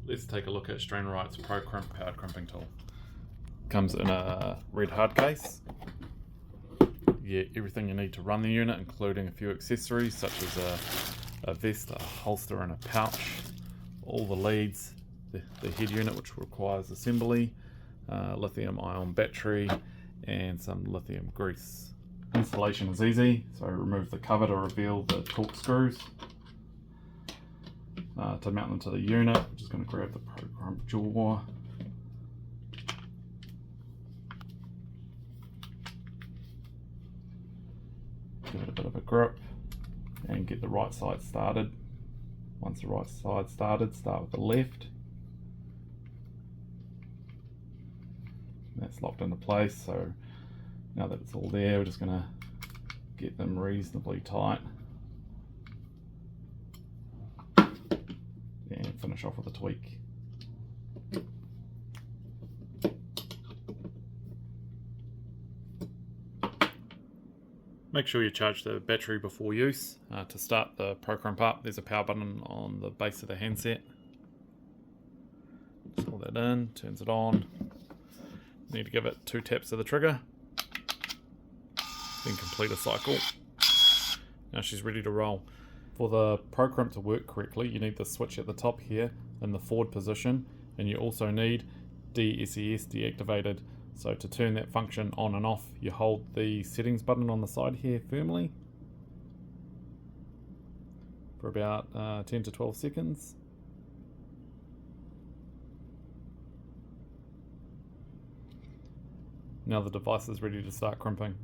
let's take a look at Strainrite's Procrimp powered crimping tool. Comes in a red hard case. You get everything you need to run the unit, including a few accessories such as a vest, a holster and a pouch, all the leads, the head unit which requires assembly, lithium ion battery and some lithium grease. Installation is easy, so remove the cover to reveal the torque screws. To mount them to the unit, we're just going to grab the Procrimp jaw. Give it a bit of a grip and get the right side started. Once the right side started, start with the left. That's locked into place, so now that it's all there, we're just going to get them reasonably tight and finish off with a tweak. Make sure you charge the battery before use. To start the Procrimp up, there's a power button on the base of the handset. Just hold that in, turns it on. You need to give it 2 taps of the trigger, then complete a cycle. Now she's ready to roll. For the Procrimp to work correctly, you need the switch at the top here in the forward position, and you also need DSES deactivated. So to turn that function on and off, you hold the settings button on the side here firmly for about 10 to 12 seconds. Now the device is ready to start crimping.